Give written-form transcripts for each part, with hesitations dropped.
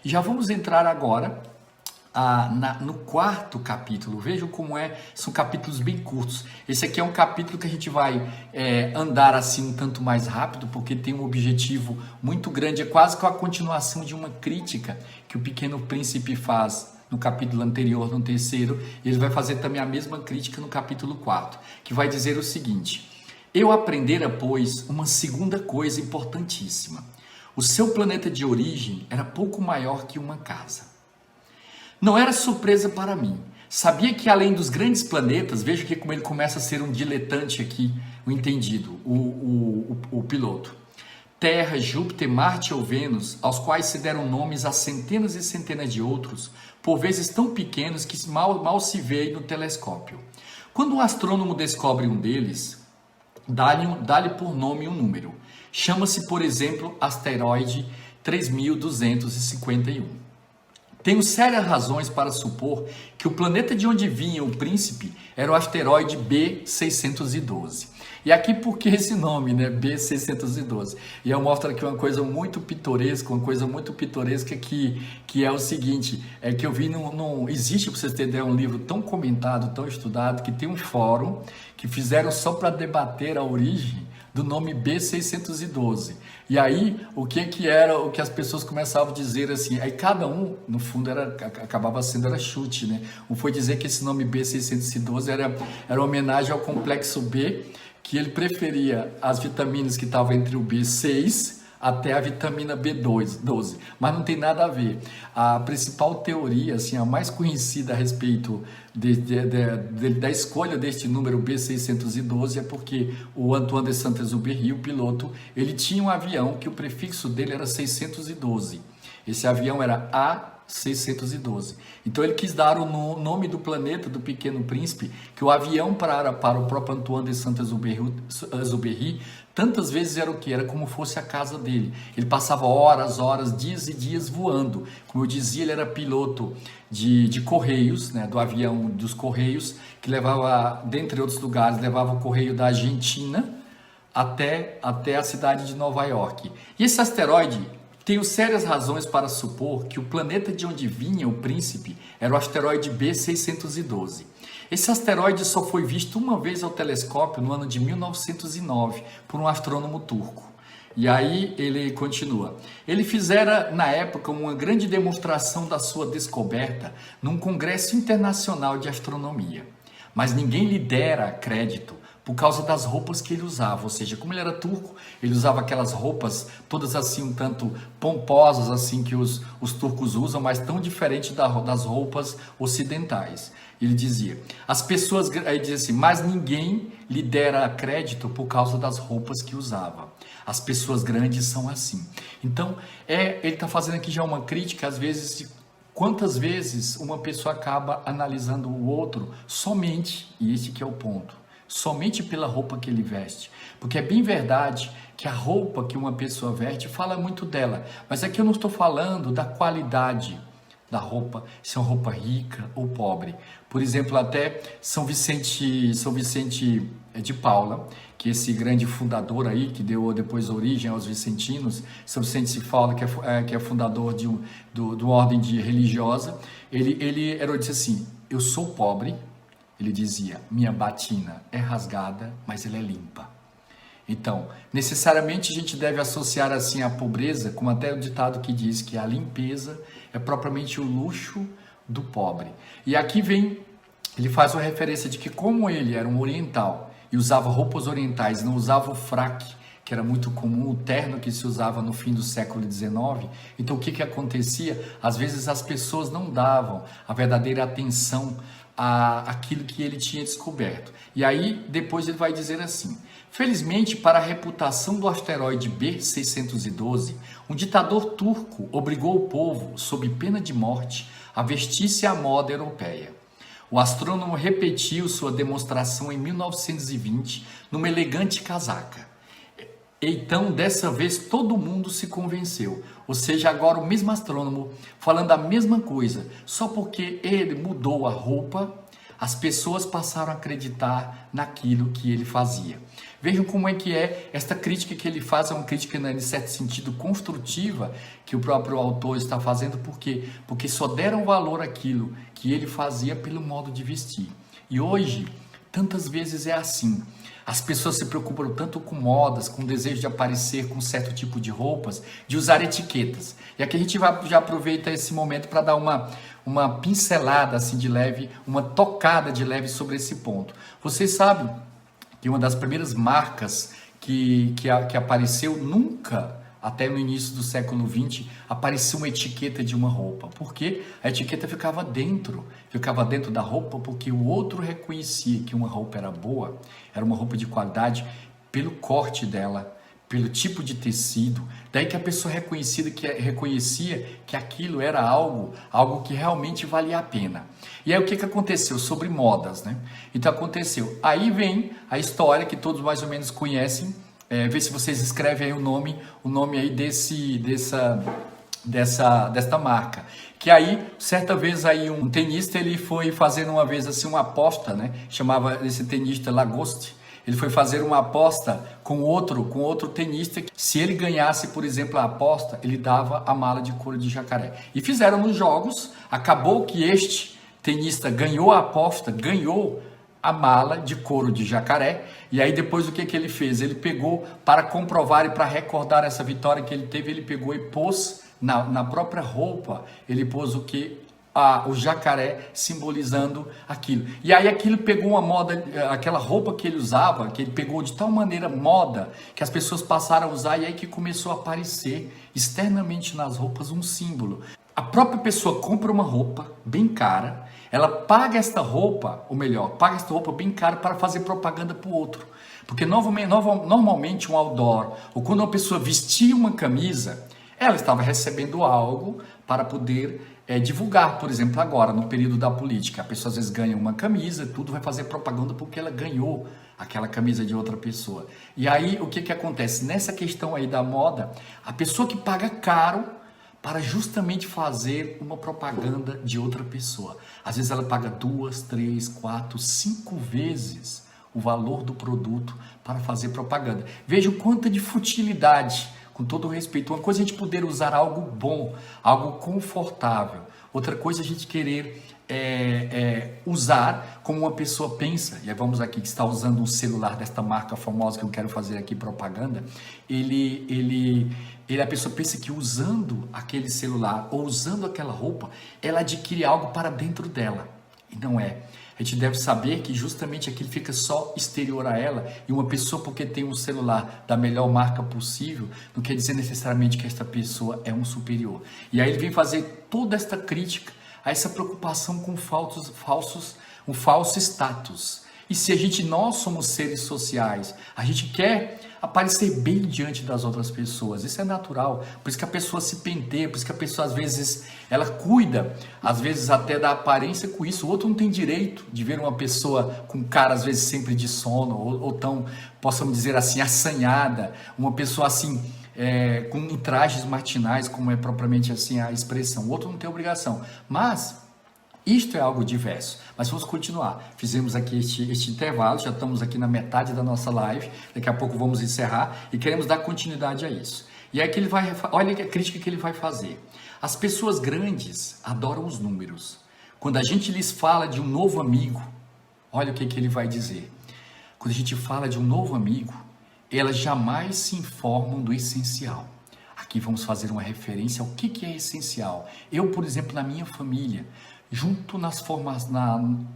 Já vamos entrar agora no quarto capítulo. Vejam como são capítulos bem curtos. Esse aqui é um capítulo que a gente vai andar assim um tanto mais rápido, porque tem um objetivo muito grande, é quase que a continuação de uma crítica que o Pequeno Príncipe faz no capítulo anterior, no terceiro. Ele vai fazer também a mesma crítica no capítulo 4, que vai dizer o seguinte: eu aprendera, pois, uma segunda coisa importantíssima. O seu planeta de origem era pouco maior que uma casa. Não era surpresa para mim. Sabia que além dos grandes planetas, veja que como ele começa a ser um diletante aqui, o entendido, o piloto. Terra, Júpiter, Marte ou Vênus, aos quais se deram nomes a centenas e centenas de outros, por vezes tão pequenos que mal se vê no telescópio. Quando um astrônomo descobre um deles, dá-lhe por nome um número. Chama-se, por exemplo, asteroide 3251. Tenho sérias razões para supor que o planeta de onde vinha o príncipe era o asteroide B612. E aqui por que esse nome, né? B612. E eu mostro aqui uma coisa muito pitoresca, que é o seguinte, é que eu vi, não existe, para vocês terem ideia, um livro tão comentado, tão estudado, que tem um fórum que fizeram só para debater a origem do nome B612. E aí, o que era, o que as pessoas começavam a dizer assim, aí cada um, no fundo, acabava sendo chute, né? Um foi dizer que esse nome B612 era homenagem ao complexo B, que ele preferia as vitaminas que estavam entre o B6 até a vitamina B12, mas não tem nada a ver. A principal teoria, assim, a mais conhecida a respeito da escolha deste número B612 é porque o Antoine de Saint-Exupéry, o piloto, ele tinha um avião que o prefixo dele era 612. Esse avião era A612. Então ele quis dar o nome do planeta do Pequeno Príncipe, que o avião para o próprio Antoine de Saint-Exupéry, tantas vezes era o que? Era como fosse a casa dele. Ele passava horas, dias e dias voando. Como eu dizia, ele era piloto de correios, né, do avião dos correios, que levava, dentre outros lugares, levava o correio da Argentina até a cidade de Nova York. E esse asteroide, tenho sérias razões para supor que o planeta de onde vinha o príncipe era o asteroide B612. Esse asteroide só foi visto uma vez ao telescópio no ano de 1909 por um astrônomo turco. E aí ele continua. Ele fizera na época uma grande demonstração da sua descoberta num congresso internacional de astronomia. Mas ninguém lhe dera crédito por causa das roupas que ele usava, ou seja, como ele era turco, ele usava aquelas roupas todas assim um tanto pomposas assim que os turcos usam, mas tão diferente das roupas ocidentais. Ele dizia, as pessoas, aí dizia assim, mas ninguém lhe dera crédito por causa das roupas que usava. As pessoas grandes são assim. Então, ele está fazendo aqui já uma crítica, às vezes, de quantas vezes uma pessoa acaba analisando o outro somente, e esse que é o ponto, somente pela roupa que ele veste. Porque é bem verdade que a roupa que uma pessoa veste fala muito dela, mas aqui eu não estou falando da qualidade da roupa, se é uma roupa rica ou pobre. Por exemplo, até São Vicente de Paula, que é esse grande fundador aí, que deu depois origem aos vicentinos, São Vicente de Paula, que é fundador de uma ordem religiosa, ele disse assim, eu sou pobre. Ele dizia, minha batina é rasgada, mas ela é limpa. Então, necessariamente a gente deve associar assim a pobreza, como até o ditado que diz que a limpeza é propriamente o luxo do pobre. E aqui ele faz uma referência de que como ele era um oriental e usava roupas orientais, não usava o fraque, que era muito comum, o terno que se usava no fim do século XIX, então o que acontecia? Às vezes as pessoas não davam a verdadeira atenção àquilo que ele tinha descoberto. E aí depois ele vai dizer assim, felizmente para a reputação do asteroide B612, um ditador turco obrigou o povo, sob pena de morte, a vestir-se à moda europeia. O astrônomo repetiu sua demonstração em 1920 numa elegante casaca. Então, dessa vez, todo mundo se convenceu. Ou seja, agora o mesmo astrônomo falando a mesma coisa. Só porque ele mudou a roupa, as pessoas passaram a acreditar naquilo que ele fazia. Vejam como é que é esta crítica que ele faz, é uma crítica, em certo sentido, construtiva, que o próprio autor está fazendo, por quê? Porque só deram valor àquilo que ele fazia pelo modo de vestir. E hoje, tantas vezes é assim. As pessoas se preocupam tanto com modas, com o desejo de aparecer com certo tipo de roupas, de usar etiquetas. E aqui a gente já aproveita esse momento para dar uma pincelada assim de leve, uma tocada de leve sobre esse ponto. Vocês sabem que uma das primeiras marcas que apareceu nunca, até no início do século XX, apareceu uma etiqueta de uma roupa. Porque a etiqueta ficava dentro da roupa, porque o outro reconhecia que uma roupa era boa, era uma roupa de qualidade, pelo corte dela, pelo tipo de tecido. Daí que a pessoa reconhecia que aquilo era algo que realmente valia a pena. E aí o que aconteceu? Sobre modas, né? Então aconteceu. Aí vem a história que todos mais ou menos conhecem. Vê se vocês escrevem aí o nome aí desta marca. Que aí, certa vez aí um tenista, ele foi fazer uma vez assim uma aposta, né? Chamava esse tenista Lagoste. Ele foi fazer uma aposta com outro tenista. Se ele ganhasse, por exemplo, a aposta, ele dava a mala de couro de jacaré. E fizeram nos jogos. Acabou que este tenista ganhou a aposta, ganhou a mala de couro de jacaré. E aí depois o que ele fez? Ele pegou, para comprovar e para recordar essa vitória que ele teve, ele pegou e pôs na própria roupa, ele pôs o que? O jacaré, simbolizando aquilo. E aí aquilo pegou uma moda, aquela roupa que ele usava, que ele pegou de tal maneira moda, que as pessoas passaram a usar, e aí que começou a aparecer externamente nas roupas um símbolo. A própria pessoa compra uma roupa bem cara, ela paga esta roupa, ou melhor, paga esta roupa bem cara para fazer propaganda para o outro. Porque normalmente um outdoor, ou quando uma pessoa vestia uma camisa, ela estava recebendo algo para poder divulgar. Por exemplo, agora, no período da política, a pessoa às vezes ganha uma camisa, tudo vai fazer propaganda porque ela ganhou aquela camisa de outra pessoa. E aí, o que acontece? Nessa questão aí da moda, a pessoa que paga caro para justamente fazer uma propaganda de outra pessoa. Às vezes ela paga 2, 3, 4, 5 vezes o valor do produto para fazer propaganda. Veja o quanto de futilidade, com todo o respeito. Uma coisa é a gente poder usar algo bom, algo confortável. Outra coisa é a gente querer usar como uma pessoa pensa. E aí vamos aqui que está usando um celular desta marca famosa que eu quero fazer aqui propaganda. A pessoa pensa que usando aquele celular ou usando aquela roupa, ela adquire algo para dentro dela. E não é. A gente deve saber que justamente aquilo fica só exterior a ela, e uma pessoa, porque tem um celular da melhor marca possível, não quer dizer necessariamente que esta pessoa é um superior. E aí ele vem fazer toda esta crítica a essa preocupação com um falso status. E se nós somos seres sociais, a gente quer aparecer bem diante das outras pessoas, isso é natural, por isso que a pessoa se penteia, por isso que a pessoa às vezes, ela cuida, às vezes até da aparência com isso. O outro não tem direito de ver uma pessoa com cara às vezes sempre de sono, ou tão, possamos dizer assim, assanhada, uma pessoa assim, com trajes matinais, como é propriamente assim a expressão. O outro não tem obrigação, mas isto é algo diverso. Mas vamos continuar. Fizemos aqui este intervalo, já estamos aqui na metade da nossa live, daqui a pouco vamos encerrar e queremos dar continuidade a isso. E aí que ele olha a crítica que ele vai fazer. As pessoas grandes adoram os números. Quando a gente lhes fala de um novo amigo, olha o que ele vai dizer. Quando a gente fala de um novo amigo, elas jamais se informam do essencial. Aqui vamos fazer uma referência ao que é essencial. Eu, por exemplo, na minha família,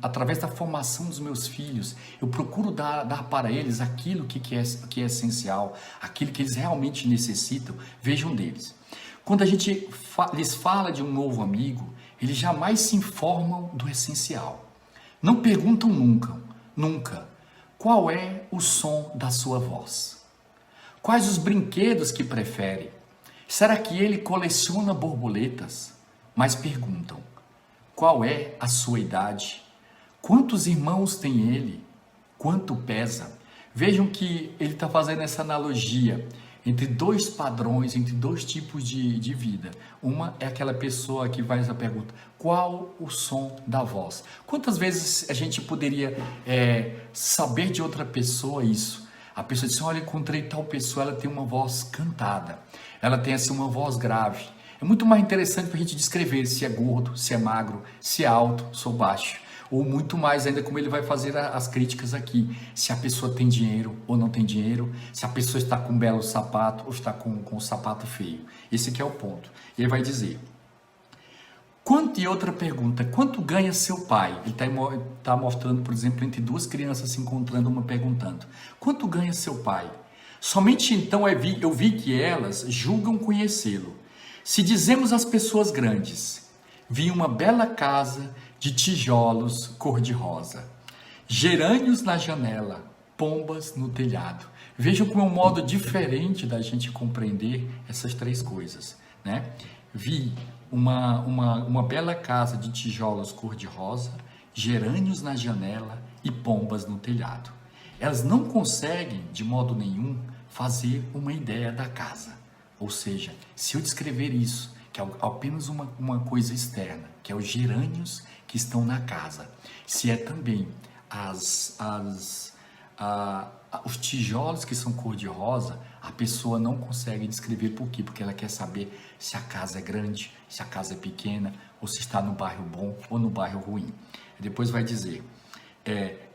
através da formação dos meus filhos, eu procuro dar para eles aquilo que é essencial, aquilo que eles realmente necessitam. Vejam deles. Quando a gente lhes fala de um novo amigo, eles jamais se informam do essencial. Não perguntam nunca, qual é o som da sua voz? Quais os brinquedos que prefere? Será que ele coleciona borboletas? Mas perguntam, qual é a sua idade? Quantos irmãos tem ele? Quanto pesa? Vejam que ele está fazendo essa analogia entre dois padrões, entre dois tipos de vida. Uma é aquela pessoa que faz a pergunta, qual o som da voz? Quantas vezes a gente poderia saber de outra pessoa isso? A pessoa diz, olha, encontrei tal pessoa, ela tem uma voz cantada, ela tem assim uma voz grave. É muito mais interessante para a gente descrever se é gordo, se é magro, se é alto, se é baixo. Ou muito mais ainda como ele vai fazer as críticas aqui. Se a pessoa tem dinheiro ou não tem dinheiro, se a pessoa está com um belo sapato ou está com um sapato feio. Esse aqui é o ponto. E ele vai dizer, e outra pergunta, quanto ganha seu pai? Ele está mostrando, por exemplo, entre duas crianças se encontrando, uma perguntando, quanto ganha seu pai? Somente então eu vi que elas julgam conhecê-lo. Se dizemos às pessoas grandes, vi uma bela casa de tijolos cor-de-rosa, gerânios na janela, pombas no telhado. Vejam como é um modo diferente da gente compreender essas três coisas, né? Vi uma bela casa de tijolos cor-de-rosa, gerânios na janela e pombas no telhado. Elas não conseguem, de modo nenhum, fazer uma ideia da casa. Ou seja, se eu descrever isso, que é apenas uma coisa externa, que é os gerânios que estão na casa, se é também os tijolos que são cor-de-rosa, a pessoa não consegue descrever por quê? Porque ela quer saber se a casa é grande, se a casa é pequena, ou se está no bairro bom ou no bairro ruim. Depois vai dizer,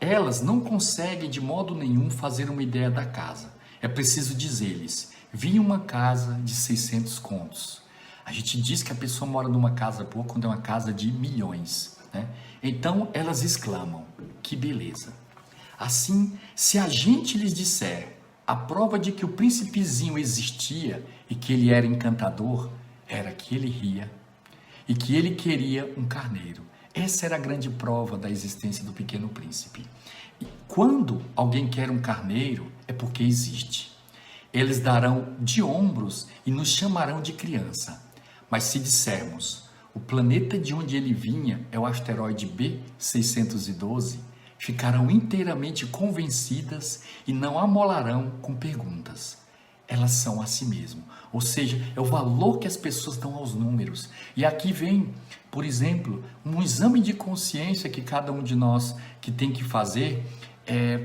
elas não conseguem de modo nenhum fazer uma ideia da casa. É preciso dizer-lhes, vi uma casa de 600 contos. A gente diz que a pessoa mora numa casa boa quando é uma casa de milhões, né? Então elas exclamam, que beleza. Assim, se a gente lhes disser a prova de que o príncipezinho existia e que ele era encantador, era que ele ria e que ele queria um carneiro. Essa era a grande prova da existência do Pequeno Príncipe. E quando alguém quer um carneiro, é porque existe. Eles darão de ombros e nos chamarão de criança. Mas se dissermos, o planeta de onde ele vinha é o asteroide B612, ficarão inteiramente convencidas e não amolarão com perguntas. Elas são a si mesmo. Ou seja, é o valor que as pessoas dão aos números. E aqui vem, por exemplo, um exame de consciência que cada um de nós que tem que fazer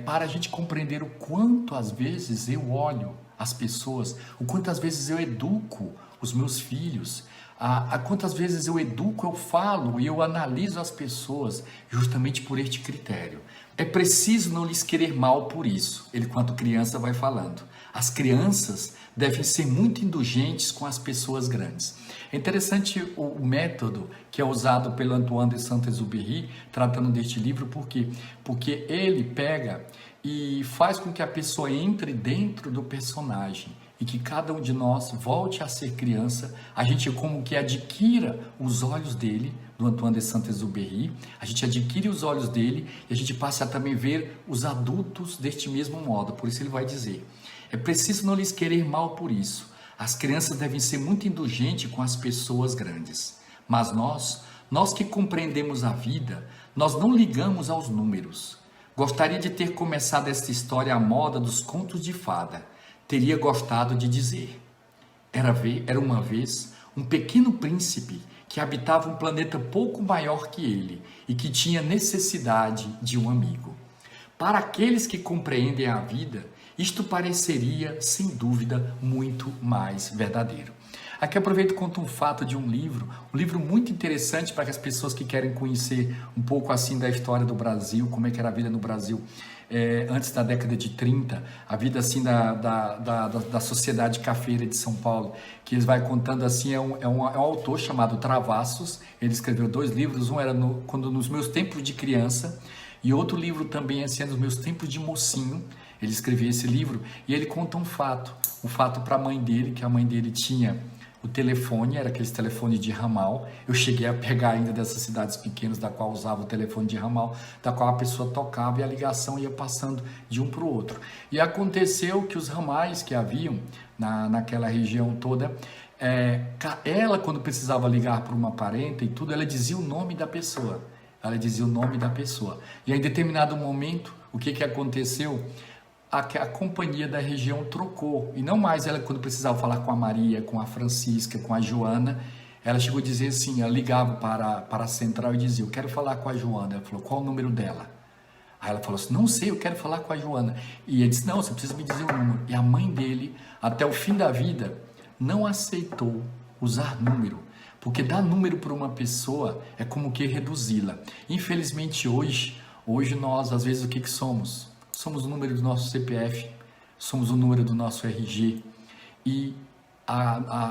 para a gente compreender o quanto às vezes eu olho as pessoas, o quanto às vezes eu educo os meus filhos, a quantas vezes eu educo, eu falo e eu analiso as pessoas justamente por este critério. É preciso não lhes querer mal por isso. Ele, quanto criança, vai falando. As crianças devem ser muito indulgentes com as pessoas grandes. É interessante o método que é usado pelo Antoine de Saint-Exupéry, tratando deste livro, por quê? Porque ele pega e faz com que a pessoa entre dentro do personagem e que cada um de nós volte a ser criança, a gente como que adquira os olhos dele, do Antoine de Saint-Exupéry, a gente adquire os olhos dele e a gente passa a também ver os adultos deste mesmo modo. Por isso ele vai dizer, é preciso não lhes querer mal por isso. As crianças devem ser muito indulgentes com as pessoas grandes. Mas nós que compreendemos a vida, nós não ligamos aos números. Gostaria de ter começado esta história à moda dos contos de fada. Teria gostado de dizer. Era uma vez um pequeno príncipe que habitava um planeta pouco maior que ele e que tinha necessidade de um amigo. Para aqueles que compreendem a vida, isto pareceria, sem dúvida, muito mais verdadeiro. Aqui aproveito e conto um fato de um livro muito interessante para as pessoas que querem conhecer um pouco assim da história do Brasil, como é que era a vida no Brasil antes da década de 30, a vida assim da sociedade cafeira de São Paulo, que eles vai contando assim, é um autor chamado Travassos, ele escreveu 2 livros, um era nos meus tempos de criança, e outro livro também assim, nos meus tempos de mocinho. Ele escreveu esse livro e ele conta um fato para a mãe dele, que a mãe dele tinha o telefone, era aqueles telefones de ramal. Eu cheguei a pegar ainda dessas cidades pequenas, da qual usava o telefone de ramal, da qual a pessoa tocava e a ligação ia passando de um para o outro. E aconteceu que os ramais que haviam naquela região toda, ela quando precisava ligar para uma parente e tudo, ela dizia o nome da pessoa. E em determinado momento, o que aconteceu? A companhia da região trocou, e não mais ela quando precisava falar com a Maria, com a Francisca, com a Joana, ela chegou a dizer assim, ela ligava para a central e dizia, eu quero falar com a Joana. Ela falou, qual o número dela? Aí ela falou assim, não sei, eu quero falar com a Joana. E ele disse, não, você precisa me dizer o número. E a mãe dele, até o fim da vida, não aceitou usar número. Porque dar número para uma pessoa é como que reduzi-la. Infelizmente hoje nós, às vezes, o que somos? Somos o número do nosso CPF, somos o número do nosso RG. E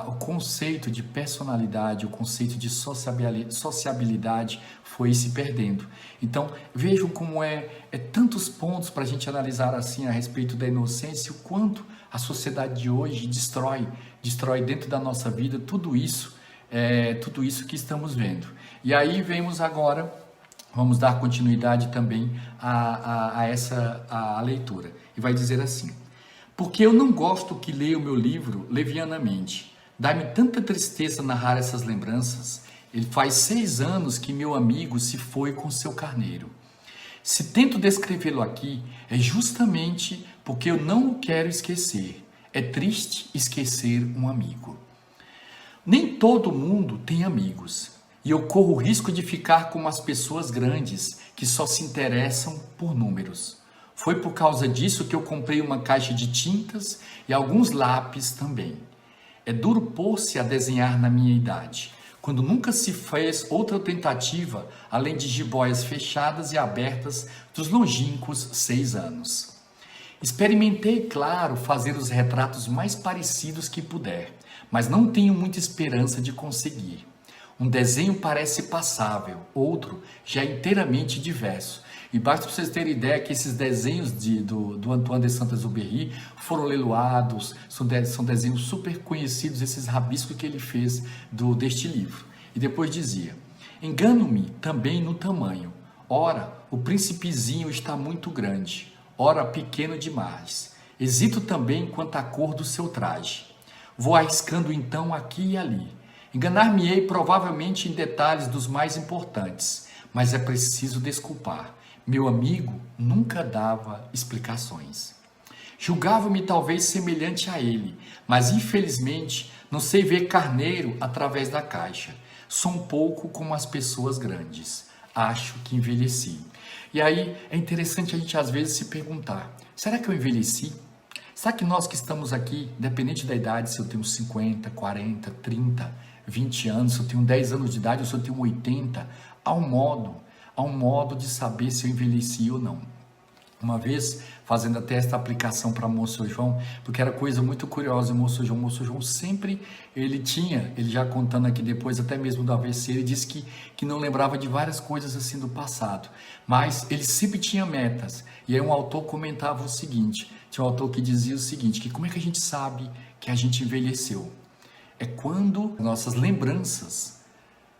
o conceito de personalidade, o conceito de sociabilidade foi se perdendo. Então, vejam como é tantos pontos para a gente analisar assim a respeito da inocência, o quanto a sociedade de hoje destrói dentro da nossa vida tudo isso que estamos vendo. E aí vemos agora, vamos dar continuidade também a essa leitura. E vai dizer assim: porque eu não gosto que leia o meu livro levianamente. Dá-me tanta tristeza narrar essas lembranças. Ele faz 6 anos que meu amigo se foi com seu carneiro. Se tento descrevê-lo aqui, é justamente porque eu não o quero esquecer. É triste esquecer um amigo. Nem todo mundo tem amigos. E eu corro o risco de ficar como as pessoas grandes que só se interessam por números. Foi por causa disso que eu comprei uma caixa de tintas e alguns lápis também. É duro pôr-se a desenhar na minha idade, quando nunca se fez outra tentativa além de jiboias fechadas e abertas dos longínquos 6 anos. Experimentei, claro, fazer os retratos mais parecidos que puder, mas não tenho muita esperança de conseguir. Um desenho parece passável, outro já é inteiramente diverso. E basta para vocês terem ideia que esses desenhos do Antoine de Saint-Exupéry foram leiloados, são desenhos super conhecidos, esses rabiscos que ele fez deste livro. E depois dizia: engano-me também no tamanho. Ora, o príncipezinho está muito grande, ora pequeno demais. Hesito também quanto à cor do seu traje. Vou arriscando então aqui e ali. Enganar-me-ei provavelmente em detalhes dos mais importantes, mas é preciso desculpar. Meu amigo nunca dava explicações. Julgava-me talvez semelhante a ele, mas infelizmente não sei ver carneiro através da caixa. Sou um pouco como as pessoas grandes. Acho que envelheci. E aí é interessante a gente às vezes se perguntar: será que eu envelheci? Será que nós que estamos aqui, independente da idade, se eu tenho 50, 40, 30, 20 anos, se eu tenho 10 anos de idade ou se eu tenho 80, há um modo de saber se eu envelheci ou não. Uma vez, fazendo até esta aplicação para o moço João, porque era coisa muito curiosa, o moço João sempre, ele já contando aqui depois, até mesmo do AVC, ele disse que não lembrava de várias coisas assim do passado, mas ele sempre tinha metas. E aí um autor comentava o seguinte, tinha um autor que dizia o seguinte, que como é que a gente sabe que a gente envelheceu? É quando nossas lembranças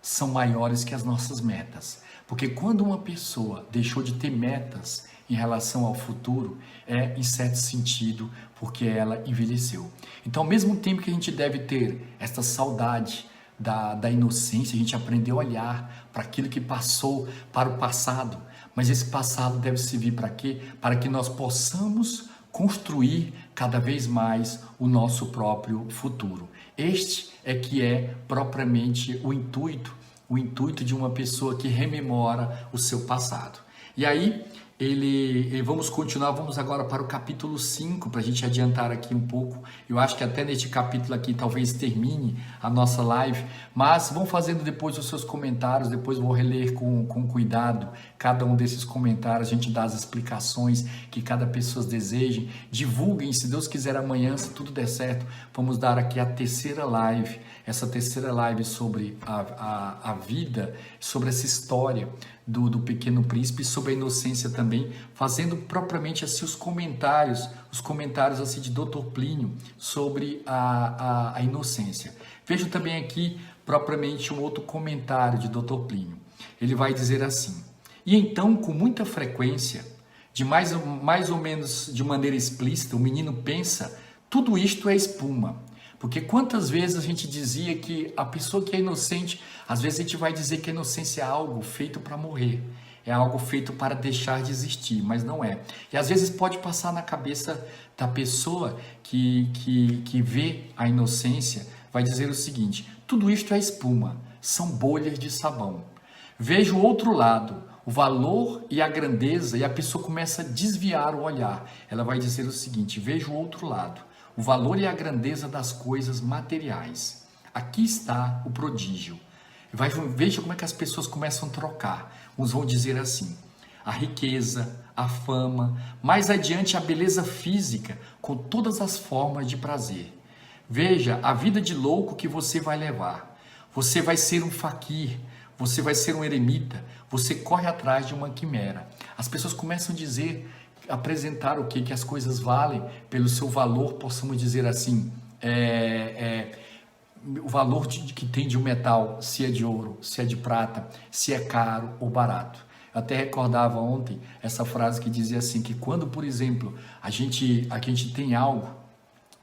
são maiores que as nossas metas. Porque quando uma pessoa deixou de ter metas em relação ao futuro, é em certo sentido porque ela envelheceu. Então, ao mesmo tempo que a gente deve ter esta saudade da inocência, a gente aprendeu a olhar para aquilo que passou, para o passado. Mas esse passado deve servir para quê? Para que nós possamos construir cada vez mais o nosso próprio futuro. Este é que é propriamente o intuito de uma pessoa que rememora o seu passado. E aí, vamos continuar, vamos agora para o capítulo 5, para a gente adiantar aqui um pouco. Eu acho que até neste capítulo aqui talvez termine a nossa live, mas vão fazendo depois os seus comentários, depois vou reler com cuidado cada um desses comentários, a gente dá as explicações que cada pessoa deseje. Divulguem, se Deus quiser amanhã, se tudo der certo, vamos dar aqui a terceira live, essa terceira live sobre a vida, sobre essa história do Pequeno Príncipe, sobre a inocência também, fazendo propriamente assim os comentários assim de Dr. Plínio sobre a inocência. Vejo também aqui propriamente um outro comentário de Dr. Plínio. Ele vai dizer assim: e então, com muita frequência, de mais ou menos de maneira explícita, o menino pensa, tudo isto é espuma. Porque quantas vezes a gente dizia que a pessoa que é inocente, às vezes a gente vai dizer que a inocência é algo feito para morrer, é algo feito para deixar de existir, mas não é. E às vezes pode passar na cabeça da pessoa que vê a inocência, vai dizer o seguinte: tudo isto é espuma, são bolhas de sabão. Veja o outro lado, o valor e a grandeza, e a pessoa começa a desviar o olhar. Ela vai dizer o seguinte: veja o outro lado, o valor e a grandeza das coisas materiais. Aqui está o prodígio. Veja como é que as pessoas começam a trocar. Uns vão dizer assim: a riqueza, a fama, mais adiante a beleza física, com todas as formas de prazer. Veja a vida de louco que você vai levar. Você vai ser um faquir, você vai ser um eremita, você corre atrás de uma quimera. As pessoas começam a dizer, apresentar o que as coisas valem pelo seu valor, possamos dizer assim, o valor que tem de um metal, se é de ouro, se é de prata, se é caro ou barato. Eu até recordava ontem essa frase que dizia assim, que quando, por exemplo, a gente tem algo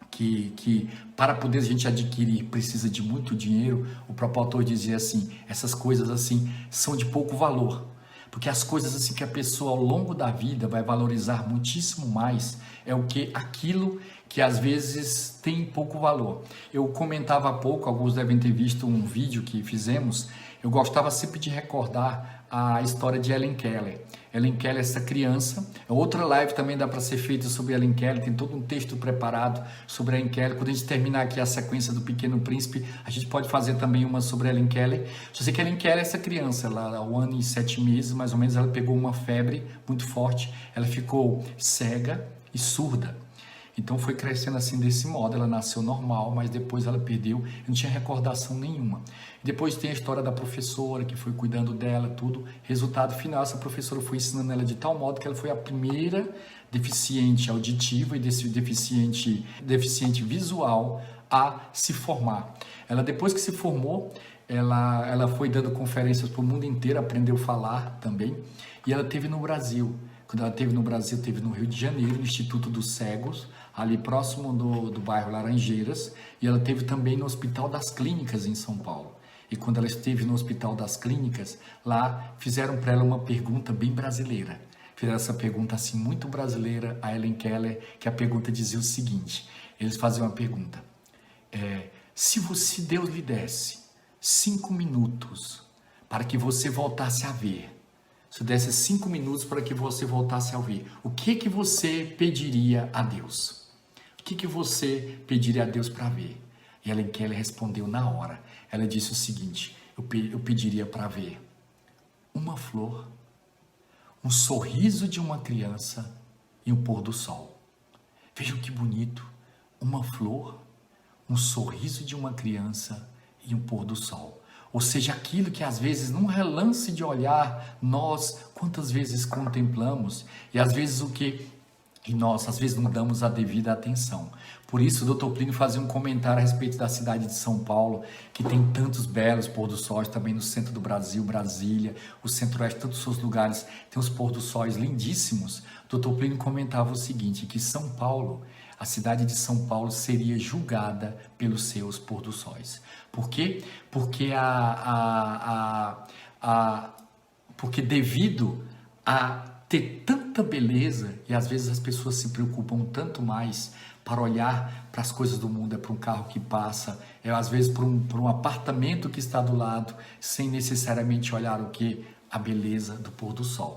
que para poder a gente adquirir precisa de muito dinheiro, o próprio autor dizia assim, essas coisas assim são de pouco valor, porque as coisas assim que a pessoa ao longo da vida vai valorizar muitíssimo mais é o que aquilo que às vezes tem pouco valor. Eu comentava há pouco, alguns devem ter visto um vídeo que fizemos, eu gostava sempre de recordar a história de Helen Keller. Helen Keller, essa criança, outra live também dá para ser feita sobre Helen Keller, tem todo um texto preparado sobre Helen Keller. Quando a gente terminar aqui a sequência do Pequeno Príncipe, a gente pode fazer também uma sobre Helen Keller. Só sei que Helen Keller, essa criança, ela, ao ano e 7 meses, mais ou menos, ela pegou uma febre muito forte, ela ficou cega e surda. Então foi crescendo assim desse modo, ela nasceu normal, mas depois ela perdeu, não tinha recordação nenhuma. Depois tem a história da professora que foi cuidando dela, tudo. Resultado final, essa professora foi ensinando ela de tal modo que ela foi a primeira deficiente auditiva e deficiente visual a se formar. Ela, depois que se formou, ela foi dando conferências para o mundo inteiro, aprendeu a falar também, e ela teve no Brasil. Quando ela teve no Brasil, teve no Rio de Janeiro, no Instituto dos Cegos, ali próximo do bairro Laranjeiras, e ela teve também no Hospital das Clínicas em São Paulo. E quando ela esteve no Hospital das Clínicas, lá fizeram para ela uma pergunta bem brasileira. Fizeram essa pergunta assim, muito brasileira, a Helen Keller, que a pergunta dizia o seguinte, eles faziam uma pergunta, se Deus lhe desse 5 minutos para que você voltasse a ver, se desse 5 minutos para que você voltasse a ouvir, o que você pediria a Deus? O que você pediria a Deus para ver? E Helen Keller respondeu na hora. Ela disse o seguinte, eu pediria para ver uma flor, um sorriso de uma criança e um pôr do sol. Vejam que bonito, uma flor, um sorriso de uma criança e um pôr do sol. Ou seja, aquilo que às vezes num relance de olhar, nós quantas vezes contemplamos e às vezes nós às vezes não damos a devida atenção. Por isso o Dr. Plínio fazia um comentário a respeito da cidade de São Paulo, que tem tantos belos pôr do sol, também no centro do Brasil, Brasília, o centro-oeste, todos os seus lugares, tem os pôr do sóis lindíssimos. O Dr. Plínio comentava o seguinte, que São Paulo, a cidade de São Paulo seria julgada pelos seus pôr do sóis. Por quê? Porque porque devido a ter tanta beleza, e às vezes as pessoas se preocupam tanto mais para olhar para as coisas do mundo, para um carro que passa, às vezes para um apartamento que está do lado, sem necessariamente olhar o que? A beleza do pôr do sol.